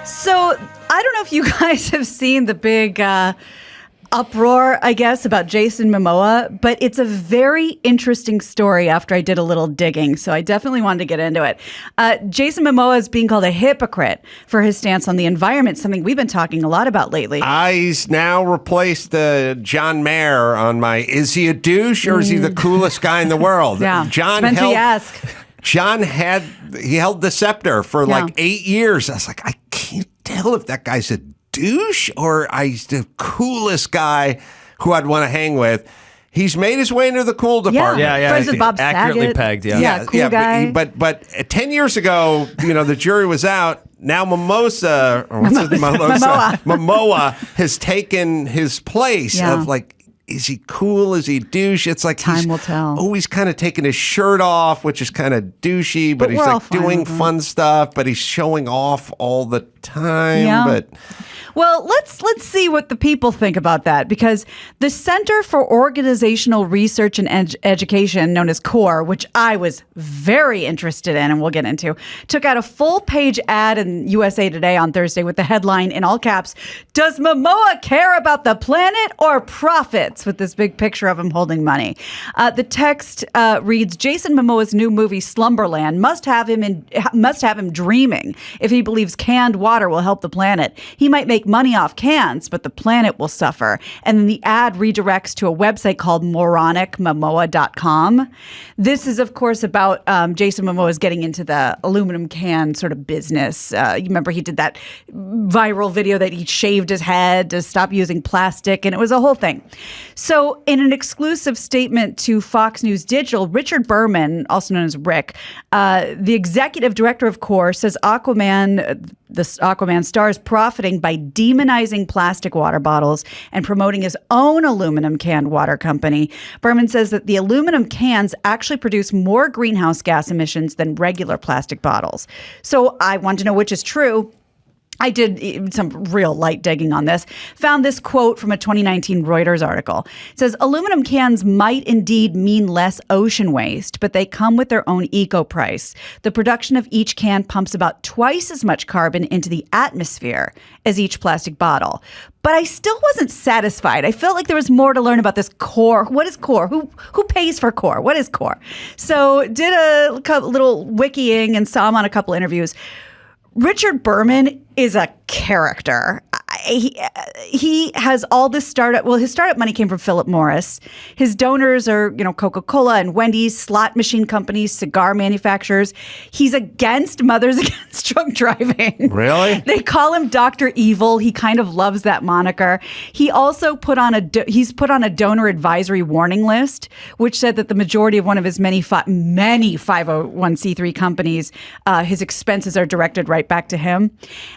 So I don't know if you guys have seen the big uproar, I guess, about Jason Momoa, but it's a very interesting story after I did a little digging. So I definitely wanted to get into it. Jason Momoa is being called a hypocrite for his stance on the environment, something we've been talking a lot about lately. He's now replaced John Mayer on my, is he a douche or is he the coolest guy in the world? Yeah, depends who you ask. John he held the scepter for like 8 years. I was like, I can't tell if that guy's a douche or he's the coolest guy who I'd want to hang with. He's made his way into the cool department. Yeah. Friends with Bob accurately Saget. pegged. Cool guy. But 10 years ago, the jury was out. Now Momoa has taken his place of like, is he cool? Is he douche? It's like time will tell. Oh, he's kind of taking his shirt off, which is kind of douchey, but he's like doing fun stuff, but he's showing off all the time. Yeah. But well, let's see what the people think about that, because the Center for Organizational Research and Education, known as CORE, which I was very interested in and we'll get into, took out a full-page ad in USA Today on Thursday with the headline in all caps, "Does Momoa care about the planet or profits?" with this big picture of him holding money. The text reads, "Jason Momoa's new movie Slumberland must have him dreaming. If he believes canned water will help the planet, he might make money off cans, but the planet will suffer." And then the ad redirects to a website called moronicmomoa.com. This is, of course, about Jason Momoa's getting into the aluminum can sort of business. You remember he did that viral video that he shaved his head to stop using plastic, and it was a whole thing. So in an exclusive statement to Fox News Digital, Richard Berman, also known as Rick, the executive director of CORE, says the Aquaman star is profiting by demonizing plastic water bottles and promoting his own aluminum canned water company. Berman says that the aluminum cans actually produce more greenhouse gas emissions than regular plastic bottles. So I want to know which is true. I did some real light digging on this, found this quote from a 2019 Reuters article. It says, "Aluminum cans might indeed mean less ocean waste, but they come with their own eco price. The production of each can pumps about twice as much carbon into the atmosphere as each plastic bottle." But I still wasn't satisfied. I felt like there was more to learn about this CORE. What is CORE? Who pays for CORE? What is CORE? So did a little wikiing and saw him on a couple interviews. Richard Berman is a character. He has all this startup. Well, his startup money came from Philip Morris. His donors are, Coca-Cola and Wendy's, slot machine companies, cigar manufacturers. He's against Mothers Against Drunk Driving. Really? They call him Dr. Evil. He kind of loves that moniker. He also put on a donor advisory warning list, which said that the majority of one of his many 501c3 companies, his expenses are directed right back to him.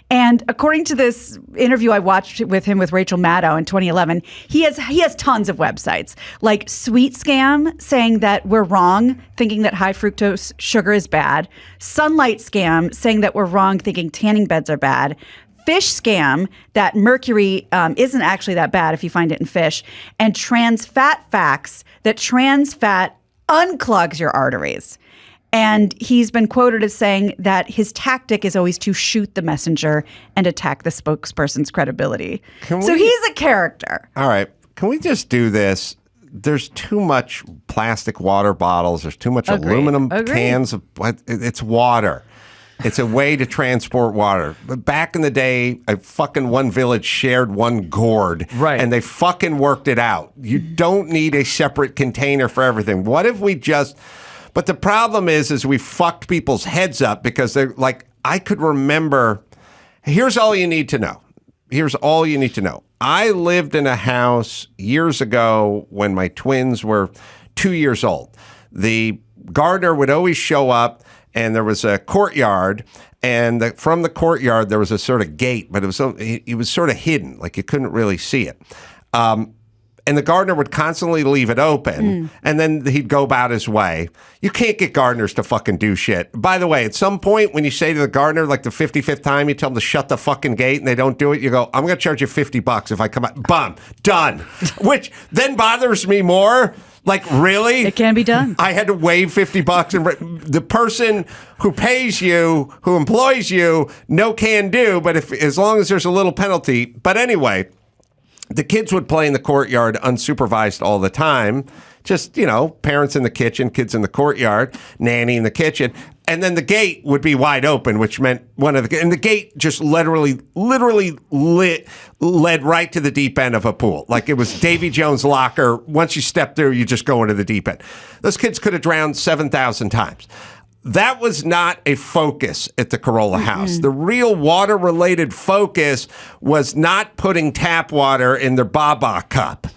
And according to this interview I watched with him with Rachel Maddow in 2011, he has tons of websites, like Sweet Scam, saying that we're wrong, thinking that high fructose sugar is bad. Sunlight Scam, saying that we're wrong, thinking tanning beds are bad. Fish Scam, that mercury isn't actually that bad if you find it in fish. And Trans Fat Facts, that trans fat unclogs your arteries. And he's been quoted as saying that his tactic is always to shoot the messenger and attack the spokesperson's credibility. So he's a character. All right. Can we just do this? There's too much plastic water bottles. There's too much aluminum cans. It's water. It's a way to transport water. But back in the day, one village shared one gourd. Right. And they fucking worked it out. You don't need a separate container for everything. What if we just... But the problem is we fucked people's heads up because they're like, I could remember, here's all you need to know. I lived in a house years ago when my twins were 2 years old. The gardener would always show up and there was a courtyard, and from the courtyard there was a sort of gate, but it was sort of hidden, like you couldn't really see it. And the gardener would constantly leave it open, and then he'd go about his way. You can't get gardeners to fucking do shit. By the way, at some point when you say to the gardener, like the 55th time, you tell them to shut the fucking gate and they don't do it, you go, I'm going to charge you $50 if I come out. Bum, done. Which then bothers me more. Like, really? It can be done. I had to waive $50 and the person who pays you, who employs you, no can do, but as long as there's a little penalty. But anyway, the kids would play in the courtyard unsupervised all the time. Just, parents in the kitchen, kids in the courtyard, nanny in the kitchen. And then the gate would be wide open, which meant and the gate just literally led right to the deep end of a pool. Like it was Davy Jones' locker. Once you step through, you just go into the deep end. Those kids could have drowned 7,000 times. That was not a focus at the Carolla house. The real water-related focus was not putting tap water in their Baba cup.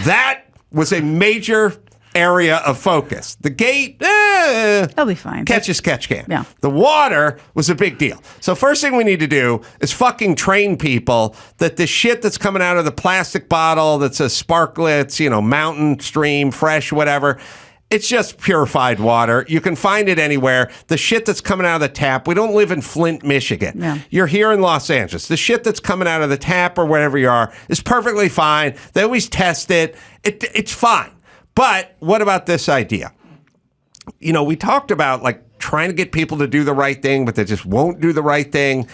That was a major area of focus. The gate, they'll be fine. Catch as catch can. Yeah. The water was a big deal. So first thing we need to do is fucking train people that the shit that's coming out of the plastic bottle that says Sparklets, mountain stream, fresh, whatever, it's just purified water. You can find it anywhere. The shit that's coming out of the tap, we don't live in Flint, Michigan. Yeah. You're here in Los Angeles. The shit that's coming out of the tap or wherever you are is perfectly fine. They always test it. It's fine. But what about this idea? We talked about like trying to get people to do the right thing, but they just won't do the right thing.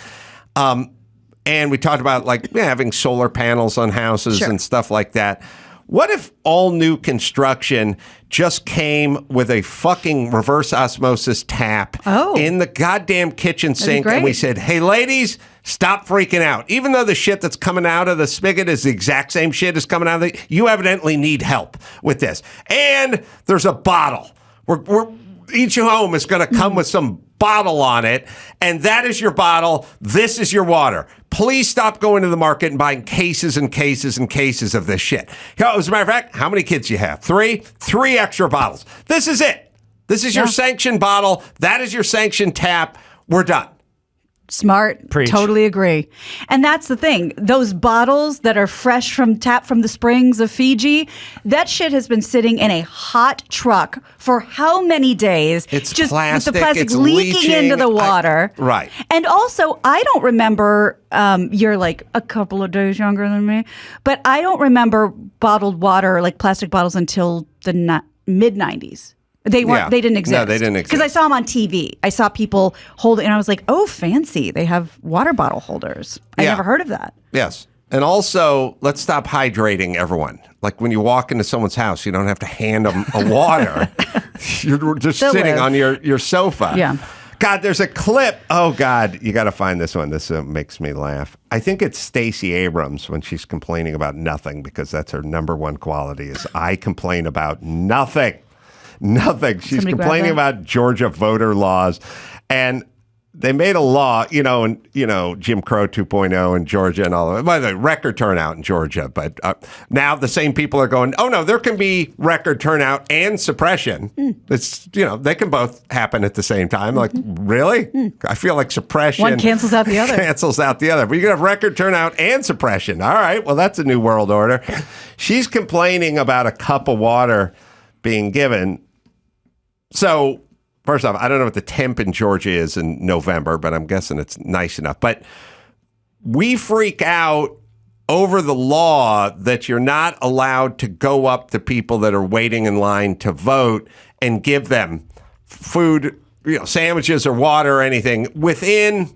And we talked about like having solar panels on houses and stuff like that. What if all new construction just came with a fucking reverse osmosis tap in the goddamn kitchen sink and we said, hey, ladies, stop freaking out. Even though the shit that's coming out of the spigot is the exact same shit as coming out of you evidently need help with this. And there's a bottle. Each home is going to come with some bottle on it, and that is your bottle. This is your water. Please stop going to the market and buying cases and cases and cases of this shit. As a matter of fact, how many kids do you have? 3? 3 extra bottles. This is it. This is your sanctioned bottle. That is your sanctioned tap. We're done. Smart. Preach. Totally agree. And that's the thing. Those bottles that are fresh from the springs of Fiji, that shit has been sitting in a hot truck for how many days? It's just plastic. With the plastic It's leaking leaching. into the water. Right. And also, I don't remember, you're like a couple of days younger than me, but I don't remember bottled water, like plastic bottles, until the mid-90s. They didn't exist. No, they didn't exist. Because I saw them on TV. I saw people hold it, and I was like, oh, fancy. They have water bottle holders. I never heard of that. Yes. And also, let's stop hydrating everyone. Like when you walk into someone's house, you don't have to hand them a water. You're just sitting on your sofa. Yeah. God, there's a clip. Oh, God, you got to find this one. This makes me laugh. I think it's Stacey Abrams when she's complaining about nothing, because that's her number one quality is I complain about nothing. Nothing. She's complaining about Georgia voter laws. And they made a law, Jim Crow 2.0 in Georgia and all of it. By the way, record turnout in Georgia. But now the same people are going, oh, no, there can be record turnout and suppression. It's, they can both happen at the same time. Like, really? I feel like suppression. One cancels out the other. Cancels out the other. But you can have record turnout and suppression. All right. Well, that's a new world order. She's complaining about a cup of water being given. So, first off, I don't know what the temp in Georgia is in November, but I'm guessing it's nice enough. But we freak out over the law that you're not allowed to go up to people that are waiting in line to vote and give them food, sandwiches or water or anything within,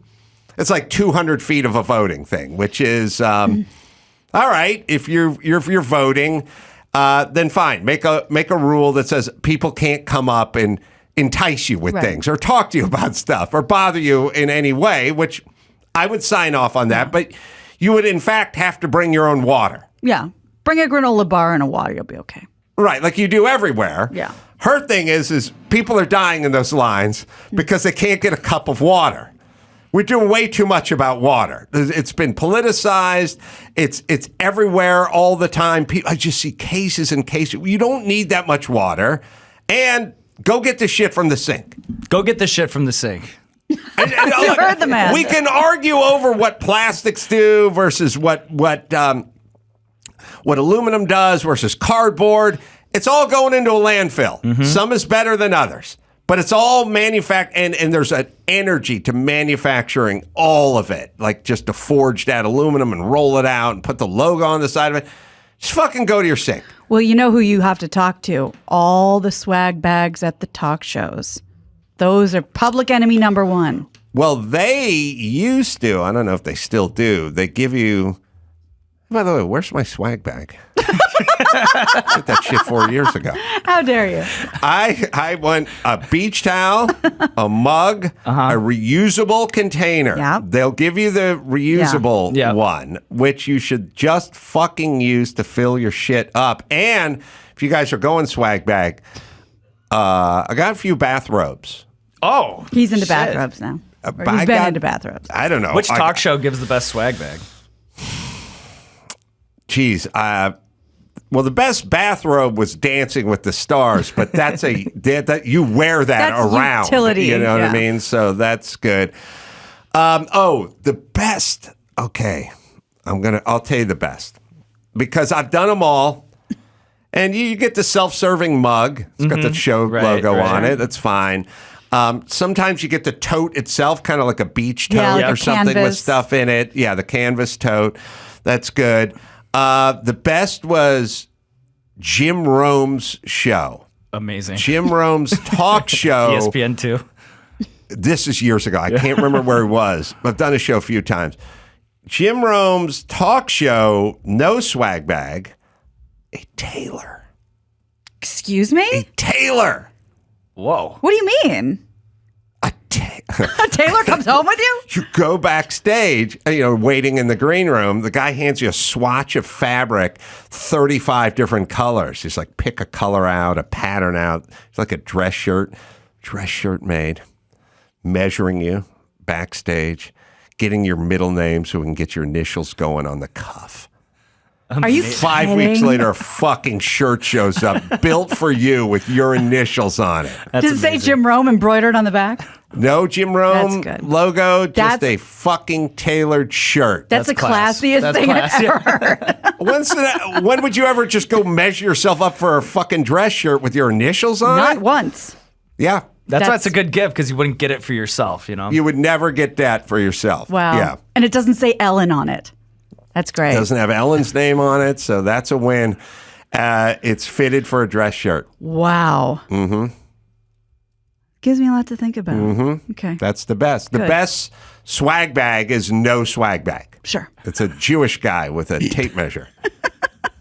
it's like 200 feet of a voting thing, which is, all right, if you're voting, then fine. Make a rule that says people can't come up and entice you with things or talk to you about stuff or bother you in any way, which I would sign off on that. But you would, in fact, have to bring your own water. Yeah. Bring a granola bar and a water. You'll be okay. Right. Like you do everywhere. Yeah. Her thing is people are dying in those lines because they can't get a cup of water. We're doing way too much about water. It's been politicized. It's everywhere all the time. I just see cases and cases. You don't need that much water. And go get the shit from the sink. Go get the shit from the sink. You heard the man. We can argue over what plastics do versus what aluminum does versus cardboard. It's all going into a landfill. Mm-hmm. Some is better than others. But it's all manufactured, and there's an energy to manufacturing all of it. Like just to forge that aluminum and roll it out and put the logo on the side of it. Just fucking go to your sink. Well, you know who you have to talk to? All the swag bags at the talk shows. Those are public enemy number one. Well, they used to. I don't know if they still do. They give you. By the way, where's my swag bag? I did that shit 4 years ago. How dare you? I want a beach towel, a mug, a reusable container. Yeah. They'll give you the reusable one, which you should just fucking use to fill your shit up. And if you guys are going swag bag, I got a few bathrobes. Oh, he's into bathrobes now. Or he's been into bathrobes. I don't know. Which talk show gives the best swag bag? Geez, well, the best bathrobe was Dancing with the Stars, but that's that you wear that that's around. Utility, you know what I mean? So that's good. The best. Okay, I'll tell you the best because I've done them all. And you get the self-serving mug. It's got the show logo on it. That's fine. Sometimes you get the tote itself, kind of like a beach tote or something with stuff in it. Yeah, the canvas tote. That's good. The best was Jim Rome's show. Amazing. Jim Rome's talk show. ESPN2. This is years ago. I can't remember where he was. I've done a show a few times. Jim Rome's talk show, no swag bag, a tailor. Excuse me? A tailor. Whoa. What do you mean? A tailor comes home with you? You go backstage, waiting in the green room. The guy hands you a swatch of fabric, 35 different colors. He's like, pick a color out, a pattern out. It's like a dress shirt made, measuring you backstage, getting your middle name so we can get your initials going on the cuff. Are you 5 weeks later, a fucking shirt shows up, built for you with your initials on it. Does it say Jim Rome embroidered on the back? No Jim Rome logo, just a fucking tailored shirt. That's the classiest thing I've ever heard. When would you ever just go measure yourself up for a fucking dress shirt with your initials on it? Not once. Yeah. That's why it's a good gift, because you wouldn't get it for yourself, You would never get that for yourself. Wow. Yeah. And it doesn't say Ellen on it. That's great. It doesn't have Ellen's name on it, so that's a win. It's fitted for a dress shirt. Wow. Mm-hmm. Gives me a lot to think about. Mm-hmm. Okay. That's the best. Good. The best swag bag is no swag bag. Sure. It's a Jewish guy with a tape measure.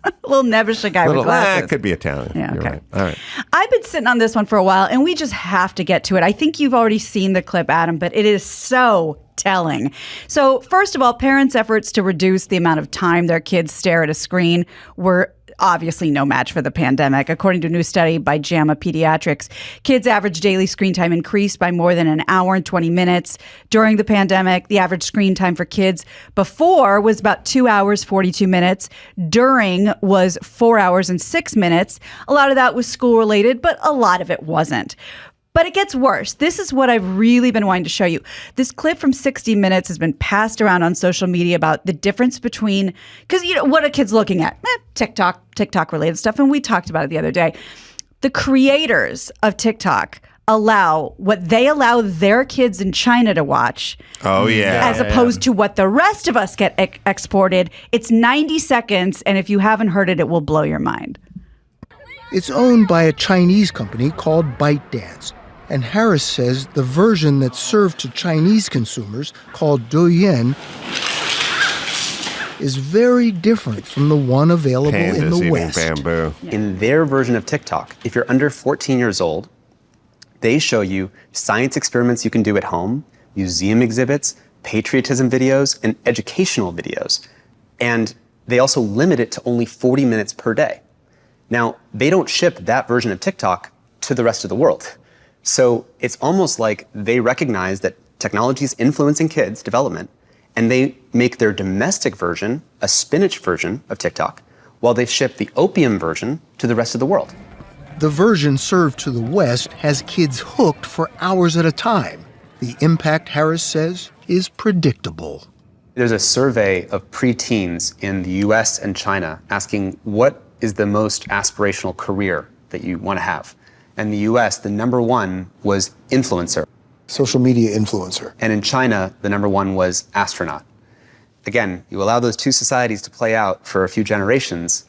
A little nebbish guy with glasses. It could be Italian. Yeah, okay. Right. All right. I've been sitting on this one for a while, and we just have to get to it. I think you've already seen the clip, Adam, but it is so telling. So, first of all, parents' efforts to reduce the amount of time their kids stare at a screen were obviously no match for the pandemic. According to a new study by JAMA Pediatrics, kids' average daily screen time increased by more than an hour and 20 minutes during the pandemic. The average screen time for kids before was about 2 hours, 42 minutes. During was 4 hours and 6 minutes. A lot of that was school related, but a lot of it wasn't. But it gets worse. This is what I've really been wanting to show you. This clip from 60 Minutes has been passed around on social media about the difference between, because what are kids looking at? TikTok related stuff. And we talked about it the other day. The creators of TikTok allow what they allow their kids in China to watch. Oh, yeah. As opposed to what the rest of us get exported. It's 90 seconds. And if you haven't heard it, it will blow your mind. It's owned by a Chinese company called ByteDance. And Harris says the version that's served to Chinese consumers, called Douyin, is very different from the one available in the West. Bamboo. In their version of TikTok, if you're under 14 years old, they show you science experiments you can do at home, museum exhibits, patriotism videos, and educational videos. And they also limit it to only 40 minutes per day. Now, they don't ship that version of TikTok to the rest of the world. So it's almost like they recognize that technology is influencing kids' development, and they make their domestic version a spinach version of TikTok, while they ship the opium version to the rest of the world. The version served to the West has kids hooked for hours at a time. The impact, Harris says, is predictable. There's a survey of preteens in the US and China asking what is the most aspirational career that you want to have. And in the US, the number one was influencer. Social media influencer. And in China, the number one was astronaut. Again, you allow those two societies to play out for a few generations,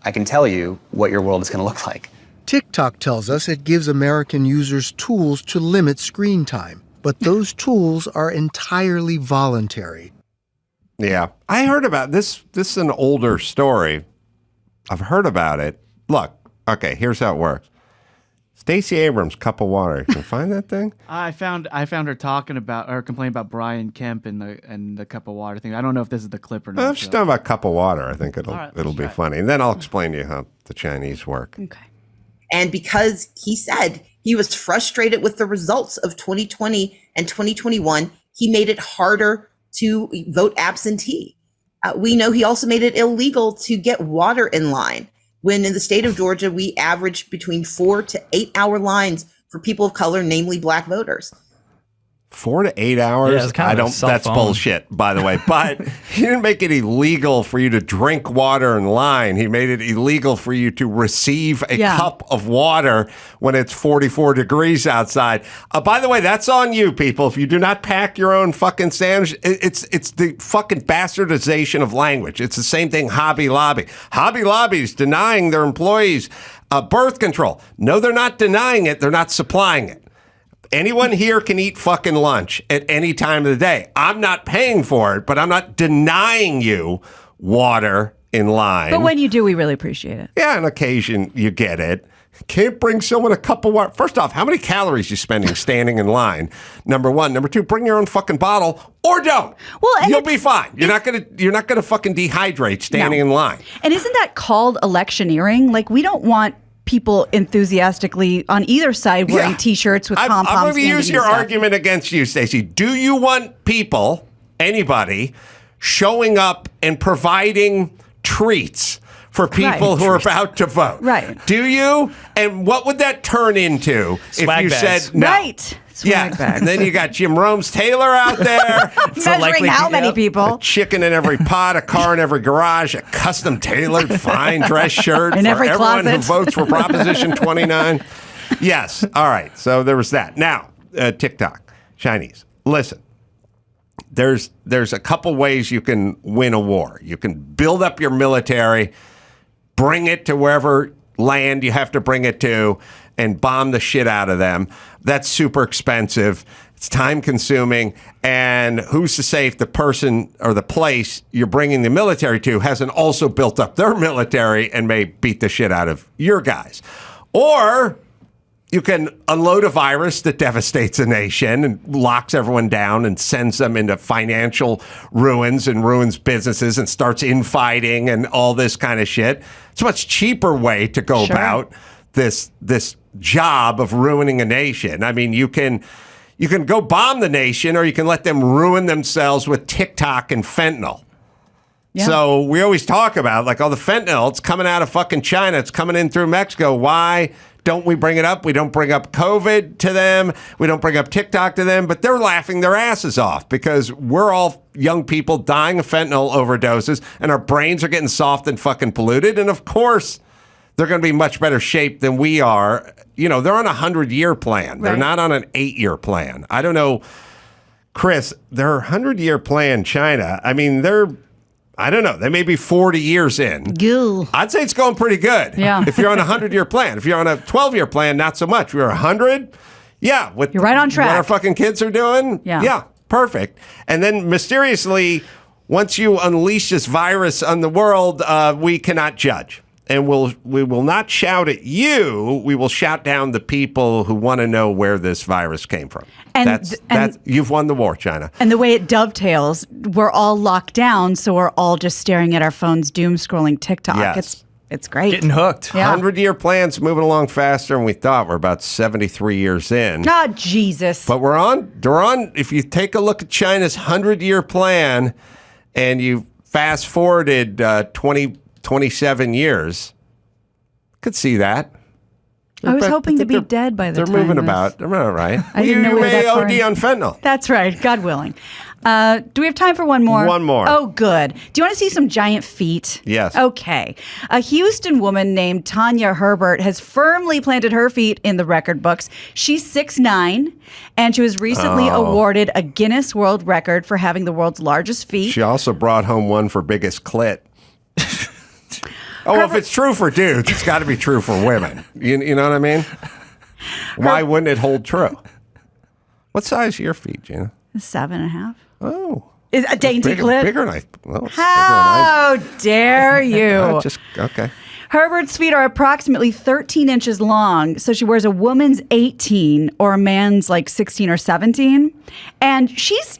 I can tell you what your world is going to look like. TikTok tells us it gives American users tools to limit screen time, but those tools are entirely voluntary. Yeah. I heard about this. This is an older story. I've heard about it. Look, okay, here's how it works. Stacey Abrams, cup of water. Can you find that thing? I found her talking about or complaining about Brian Kemp and the cup of water thing. I don't know if this is the clip or not. Well, if she's talking about cup of water, I think it'll right, be try it. funny. And then I'll explain to you how the Chinese work. Okay. And because he said he was frustrated with the results of 2020 and 2021, he made it harder to vote absentee. We know he also made it illegal to get water in line, when in the state of Georgia, we averaged between 4 to 8 hour lines for people of color, namely Black voters. 4 to 8 hours? Yeah, it's kind of I a don't. cell That's phone. bullshit, by the way. But he didn't make it illegal for you to drink water in line. He made it illegal for you to receive a cup of water when it's 44 degrees outside. By the way, that's on you, people. If you do not pack your own fucking sandwich, it's the fucking bastardization of language. It's the same thing. Hobby Lobby. Hobby Lobby's denying their employees birth control. No, they're not denying it. They're not supplying it. Anyone here can eat fucking lunch at any time of the day. I'm not paying for it, but I'm not denying you water in line. But when you do, we really appreciate it. Yeah, on occasion you get it. Can't bring someone a cup of water. First off, how many calories you spending standing in line? Number one. Number two, bring your own fucking bottle or don't. Well, and you'll be fine. You're not gonna fucking dehydrate standing in line. And isn't that called electioneering? Like, we don't want people enthusiastically on either side wearing T-shirts with pom-poms. I'm going to use your stuff. argument against you, Stacey. Do you want people, anybody, showing up and providing treats for people who are about to vote? Right. Do you? And what would that turn into Swag if you bags. said no? Right. Yeah, Swag bags. and then you got Jim Rome's Taylor out there. Measuring how many people? A chicken in every pot, a car in every garage, a custom tailored fine dress shirt In for every everyone who closet. votes for Proposition 29. Yes. All right. So there was that. Now, TikTok, Chinese. Listen, there's a couple ways you can win a war. You can build up your military, bring it to wherever land you have to bring it to, and bomb the shit out of them. That's super expensive. It's time consuming. And who's to say if the person or the place you're bringing the military to hasn't also built up their military and may beat the shit out of your guys? Or you can unload a virus that devastates a nation and locks everyone down and sends them into financial ruins and ruins businesses and starts infighting and all this kind of shit. It's a much cheaper way to go about this job of ruining a nation. I mean, you can go bomb the nation, or you can let them ruin themselves with TikTok and fentanyl. Yeah. So we always talk about, like, the fentanyl, it's coming out of fucking China. It's coming in through Mexico. Why don't we bring it up? We don't bring up COVID to them. We don't bring up TikTok to them, but they're laughing their asses off because we're all young people dying of fentanyl overdoses and our brains are getting soft and fucking polluted. And of course, they're going to be much better shape than we are. You know, they're on a 100-year plan. They're not on an 8-year plan. I don't know, Chris, their 100-year plan, China, I mean, I don't know. They may be 40 years in. Goo. I'd say it's going pretty good. Yeah. If you're on a 100-year plan. If you're on a 12-year plan, not so much. You're 100. Yeah. You're right on track. What our fucking kids are doing. Yeah. Yeah. Perfect. And then mysteriously, once you unleash this virus on the world, we cannot judge. And we will not shout at you. We will shout down the people who want to know where this virus came from. And you've won the war, China. And the way it dovetails, we're all locked down, so we're all just staring at our phones, doom scrolling TikTok. Yes. It's great. Getting hooked. Yeah. 100-year plan's moving along faster than we thought. We're about 73 years in. Oh, Jesus. But we're on. If you take a look at China's 100-year plan and you fast forwarded 27 years, could see that. I was hoping to be dead by the They're time. moving about. They're all right. I didn't know we were may that far OD in. on fentanyl. That's right. God willing. Do we have time for one more? One more. Oh, good. Do you want to see some giant feet? Yes. Okay. A Houston woman named Tanya Herbert has firmly planted her feet in the record books. She's 6'9", and she was recently awarded a Guinness World Record for having the world's largest feet. She also brought home one for biggest clit. Oh, well, if it's true for dudes, it's got to be true for women. You know what I mean? Why wouldn't it hold true? What size are your feet, Gina? 7.5. Oh. Is a dainty clit? Bigger than I. Well, How dare you? Okay. Herbert's feet are approximately 13 inches long, so she wears a woman's 18 or a man's like 16 or 17, and she's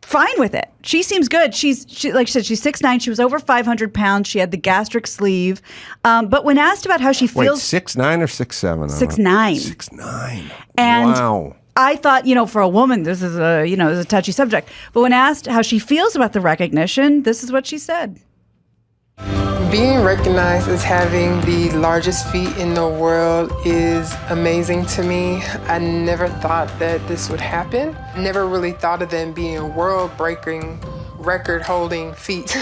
fine with it. She seems good. She like I said, she's 6'9". She was over 500 pounds. She had the gastric sleeve. But when asked about how she feels, 6'9" or 6'7"? 6'9". 6'9". And wow. I thought, for a woman, this is a touchy subject. But when asked how she feels about the recognition, this is what she said. Being recognized as having the largest feet in the world is amazing to me. I never thought that this would happen. Never really thought of them being world-breaking, record-holding feet.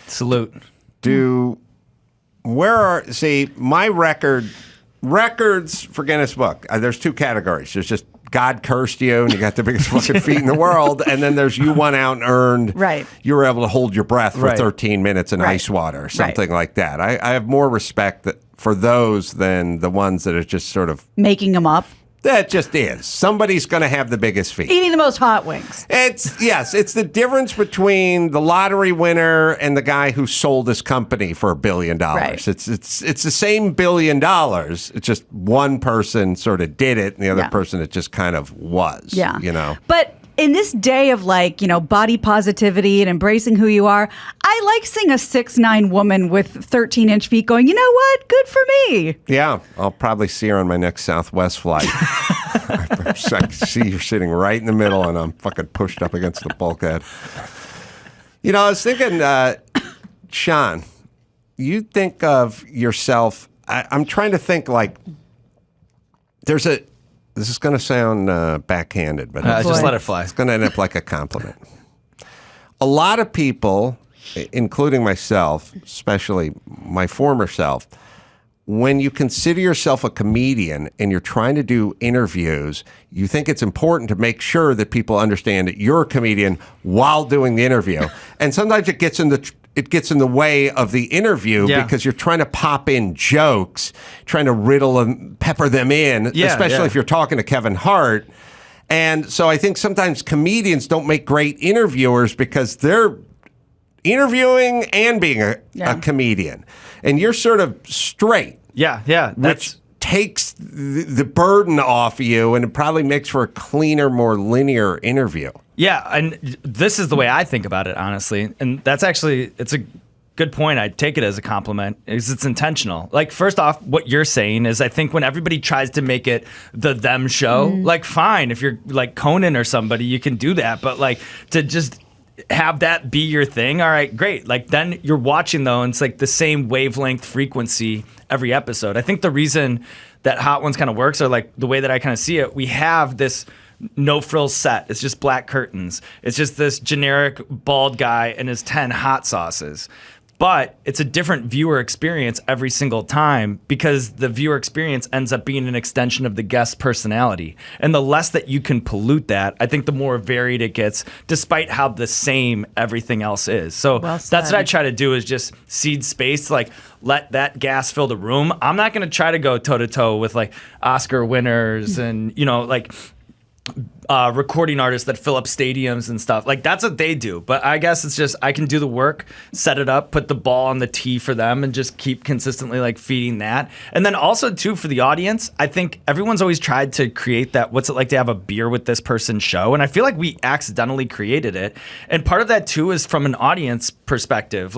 Salute. My records for Guinness Book, there's two categories. There's just God cursed you and you got the biggest fucking feet in the world. And then there's you went out and earned, you were able to hold your breath for 13 minutes in ice water or something like that. I have more respect for those than the ones that are just sort of making them up. That just is. Somebody's going to have the biggest feet. Eating the most hot wings. It's the difference between the lottery winner and the guy who sold his company for $1 billion. Right. It's the same $1 billion. It's just one person sort of did it and the other person it just kind of was. Yeah. But in this day of body positivity and embracing who you are, I like seeing a 6'9" woman with 13-inch feet going, you know what? Good for me. Yeah. I'll probably see her on my next Southwest flight. I see you're sitting right in the middle and I'm fucking pushed up against the bulkhead. I was thinking, Sean, you think of yourself, I'm trying to think this is going to sound backhanded, but just let it fly. It's going to end up like a compliment. A lot of people, including myself, especially my former self, when you consider yourself a comedian and you're trying to do interviews, you think it's important to make sure that people understand that you're a comedian while doing the interview. And sometimes it gets in the way of the interview because you're trying to pop in jokes, trying to riddle and pepper them in, especially if you're talking to Kevin Hart. And so I think sometimes comedians don't make great interviewers because they're interviewing and being a comedian. And you're sort of straight. Yeah. Which takes the burden off of you and it probably makes for a cleaner, more linear interview. Yeah, and this is the way I think about it, honestly. And that's actually, it's a good point. I take it as a compliment because it's intentional. Like, first off, what you're saying is I think when everybody tries to make it the them show, fine, if you're like Conan or somebody, you can do that. But to just have that be your thing, all right, great. Then you're watching, though, and it's the same wavelength frequency every episode. I think the reason that Hot Ones kind of works, or the way that I kind of see it, we have this no frills set. It's just black curtains. It's just this generic bald guy and his 10 hot sauces. But it's a different viewer experience every single time because the viewer experience ends up being an extension of the guest's personality. And the less that you can pollute that, I think the more varied it gets, despite how the same everything else is. So that's what I try to do is just seed space, let that gas fill the room. I'm not going to try to go toe-to-toe with Oscar winners and, recording artists that fill up stadiums and stuff. That's what they do. But I guess it's just I can do the work, set it up, put the ball on the tee for them, and just keep consistently feeding that. And then also too for the audience, I think everyone's always tried to create that what's it like to have a beer with this person show. And I feel like we accidentally created it. And part of that too is from an audience perspective.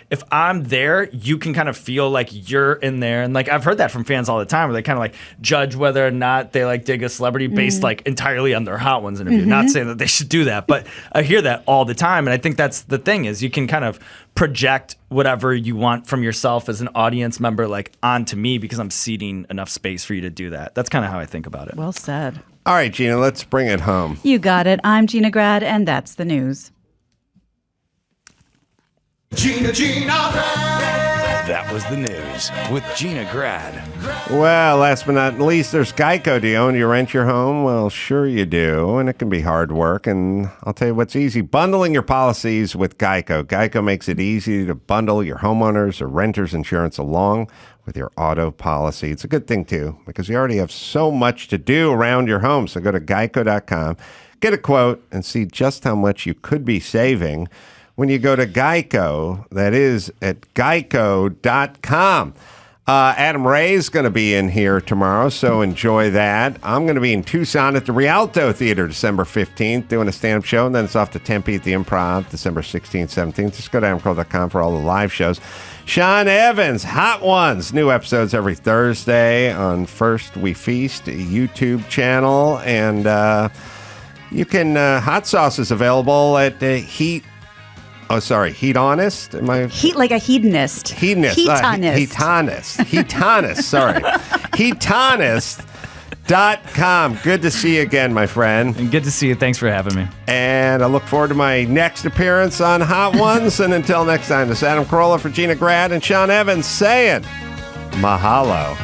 If I'm there, you can kind of feel like you're in there. And I've heard that from fans all the time where they kind of judge whether or not they dig a celebrity based entirely on their Hot Ones interview. Not saying that they should do that, but I hear that all the time. And I think that's the thing is you can kind of project whatever you want from yourself as an audience member onto me because I'm ceding enough space for you to do that. That's kind of how I think about it. Well said. All right, Gina, let's bring it home. You got it. I'm Gina Grad, and that's the news. Gina Grad. That was the news with Gina Grad. Well, last but not least, there's Geico. Do you own or rent your home? Well, sure you do, and it can be hard work. And I'll tell you what's easy. Bundling your policies with Geico. Geico makes it easy to bundle your homeowners or renters insurance along with your auto policy. It's a good thing, too, because you already have so much to do around your home. So go to geico.com, get a quote, and see just how much you could be saving when you go to Geico. That is at geico.com. Adam Ray's going to be in here tomorrow, so enjoy that. I'm going to be in Tucson at the Rialto Theater December 15th doing a stand-up show, and then it's off to Tempe at the Improv December 16th, 17th. Just go to adamcarolla.com for all the live shows. Sean Evans, Hot Ones, new episodes every Thursday on First We Feast YouTube channel, and you can hot sauce is available at Heat. Oh, sorry. Heat Honest? Am I? Heat like a hedonist. Hedonist. Heatonist. Sorry. Heatonist.com. Good to see you again, my friend. And good to see you. Thanks for having me. And I look forward to my next appearance on Hot Ones. And until next time, this is Adam Carolla for Gina Grad and Sean Evans saying mahalo.